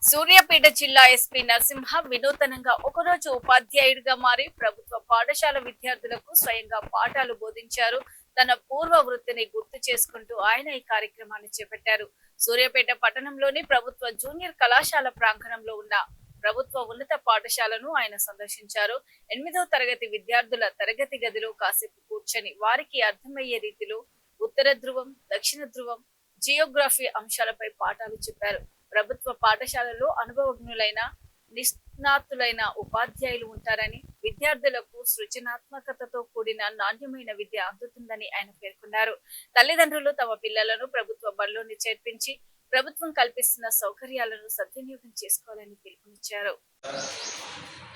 సూర్యాపేట జిల్లా ఎస్పీ నరసింహ వినూతనంగా ఒకరోజు ఉపాధ్యాయుడిగా మారి ప్రభుత్వ పాఠశాల విద్యార్థులకు స్వయంగా పాఠాలు బోధించారు. తన పూర్వ వృత్తిని గుర్తు చేసుకుంటూ ఆయన ఈ కార్యక్రమాన్ని చేపట్టారు. సూర్యాపేట పట్టణంలోని ప్రభుత్వ జూనియర్ కళాశాల ప్రాంగణంలో ఉన్న ప్రభుత్వ ఉన్నత పాఠశాలను ఆయన సందర్శించారు. 8వ తరగతి విద్యార్థుల తరగతి గదిలో కాసేపు కూర్చొని వారికి అర్థమయ్యే రీతిలో ఉత్తర ధ్రువం, దక్షిణ ధ్రువం, జియోగ్రఫీ అంశాలపై పాఠాలు చెప్పారు. ప్రభుత్వ పాఠశాలలో అనుభవజ్ఞులైన నిష్ణాతులైన ఉపాధ్యాయులు ఉంటారని, విద్యార్థులకు సృజనాత్మకతతో కూడిన నాణ్యమైన విద్య అందుతుందని ఆయన పేర్కొన్నారు. తల్లిదండ్రులు తమ పిల్లలను ప్రభుత్వ బడిలోని చేర్పించి ప్రభుత్వం కల్పిస్తున్న సౌకర్యాలను సద్వినియోగం చేసుకోవాలని పిలుపునిచ్చారు.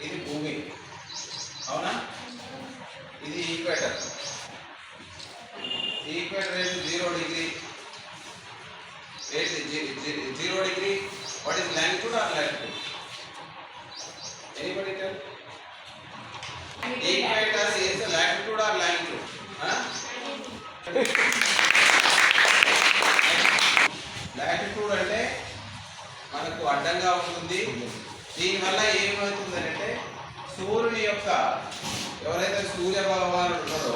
ఇది భూమి అవునా, ఇది equator. Equator is 0 degree. 0 degree. What is longitude or latitude? Anybody tell? Equator is latitude or longitude? Latitude అంటే మనకు అడ్డంగా ఉంటుంది. దీనివల్ల ఏమవుతుందంటే సూర్యుని యొక్క ఎవరైతే సూర్య భగవానుడు ఉన్నారో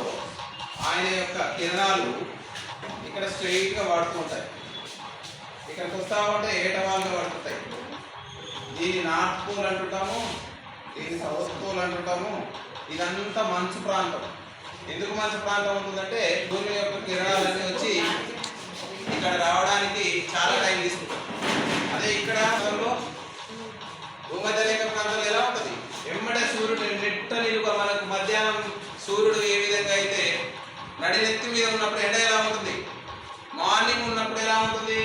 ఆయన యొక్క కిరణాలు ఇక్కడ స్ట్రెయిట్గా పడుతుంటాయి. ఇక్కడికి వస్తా ఉంటే ఏటవాళ్ళగా పడుతుంటాయి. దీన్ని నార్త్ పోల్ అంటుంటాము, దీన్ని సౌత్ పోల్ అంటుంటాము. ఇదంతా మంచు ప్రాంతం. ఎందుకు మంచు ప్రాంతం ఉంటుందంటే సూర్యుని యొక్క కిరణాలన్నీ వచ్చి ఇక్కడ రావడానికి చాలా టైం తీసుకుంటుంది. అదే ఇక్కడ భూమధ్యరేఖ ప్రాంతంలో ఎలా ఉంటుంది, వెంబడే సూర్యుడు నెట్ట నిలుగా మనకు మధ్యాహ్నం సూర్యుడు ఏ విధంగా అయితే నడినెత్తి మీద ఉన్నప్పుడు ఎండ ఎలా ఉంటుంది, మార్నింగ్ ఉన్నప్పుడు ఎలా ఉంటుంది,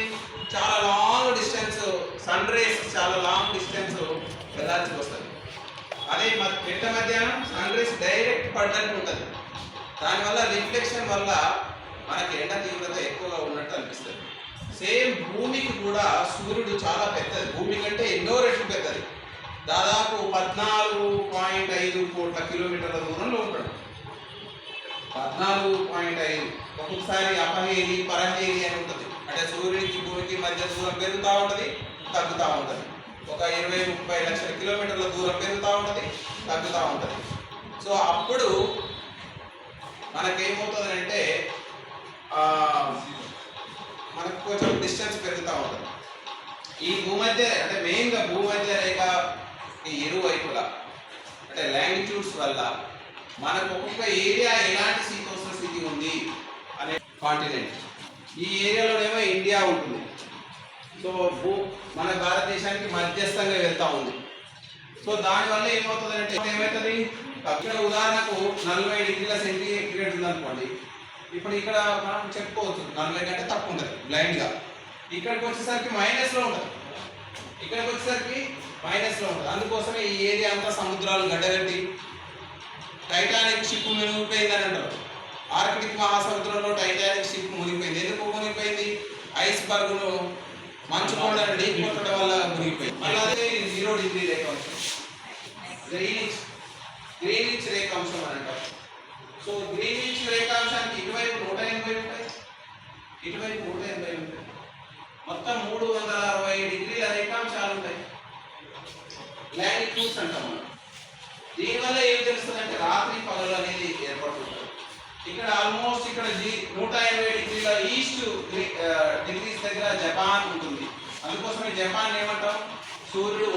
చాలా లాంగ్ డిస్టెన్స్ సన్ రేస్ చాలా లాంగ్ డిస్టెన్స్ వెళ్ళాల్సి వస్తుంది. అదే మిట్ట మధ్యాహ్నం సన్ రేస్ డైరెక్ట్ పడడానికి ఉంటుంది. దానివల్ల రిఫ్లెక్షన్ వల్ల మనకి ఎండ తీవ్రత ఎక్కువగా ఉన్నట్టు అనిపిస్తుంది. సేమ్ భూమికి కూడా సూర్యుడు చాలా పెద్దది, భూమి కంటే ఎన్నో రెట్లు పెద్దది. దాదాపు 14.5 కోట్ల కిలోమీటర్ల దూరంలో ఉంటాడు. 14.5. ఒక్కొక్కసారి అపహేలి పరహేలి అని ఉంటుంది. అంటే సూర్యుడికి భూమికి మధ్య దూరం పెరుగుతూ ఉంటుంది, తగ్గుతూ ఉంటుంది. ఒక 20-30 లక్షల కిలోమీటర్ల దూరం పెరుగుతూ ఉంటుంది, తగ్గుతూ ఉంటుంది. సో అప్పుడు మనకేమవుతుందంటే మనకు కొంచెం డిస్టెన్స్ పెరుగుతూ ఉంటుంది. ఈ భూమధ్య అంటే మెయిన్గా భూమధ్య రేఖ ఈ ఇరువైపులా అంటే లాంగిట్యూడ్స్ వల్ల మనకు ఒక్కొక్క ఏరియా ఎలాంటి శీతోష్ణ స్థితి ఉంది అనే కాంటినెంట్. ఈ ఏరియాలోనేమో ఇండియా ఉంటుంది. సో మన భారతదేశానికి మధ్యస్థంగా వెళ్తూ ఉంది. సో దానివల్ల ఏమవుతుందంటే ఏమవుతుంది, ఇక్కడ ఉదాహరణకు 40 డిగ్రీల సెంటీగ్రేడ్ ఉందనుకోండి. ఇప్పుడు ఇక్కడ మనం చెప్పుకోవచ్చు 40 కంటే తక్కువ ఉంటుంది బ్లైండ్గా. ఇక్కడికి వచ్చేసరికి మైనస్లో ఉంటుంది, ఇక్కడికి వచ్చేసరికి మైనస్లో ఉంటుంది. అందుకోసమే ఈ ఏరియా అంతా సముద్రాలు గడ్డగట్టి టైటానిక్ షిప్ మునిగిపోయిందని అంటారు. ఆర్కిటిక్ మహాసముద్రంలో టైటానిక్ షిప్ మునిగిపోయింది. ఎందుకు మునిగిపోయింది? ఐస్బర్గ్ను మంచు కొండను ఢీ కొట్టడం వల్ల మునిగిపోయింది. అలాగే 0 డిగ్రీ రేఖాంశం, గ్రీనిచ్ రేఖాంశం అని అంటారు. సో గ్రీనిచ్ రేఖాంశానికి ఇటువైపు 180 ఉంటాయి, ఇటువైపు 180 ఉంటాయి. మొత్తం 360 డిగ్రీల రేఖాంశాలు ఉంటాయి. లాంగిట్యూడ్స్ అంటాం మనం. దీనివల్ల ఏం తెలుస్తుందంటే రాత్రి పగలు అనేది ఏర్పడుతుంటుంది. ఇక్కడ ఆల్మోస్ట్ ఇక్కడ 180 డిగ్రీల ఈస్ట్ డిగ్రీస్ దగ్గర జపాన్ ఉంటుంది. అందుకోసమే జపాన్ ఏమంటాం, సూర్యుడు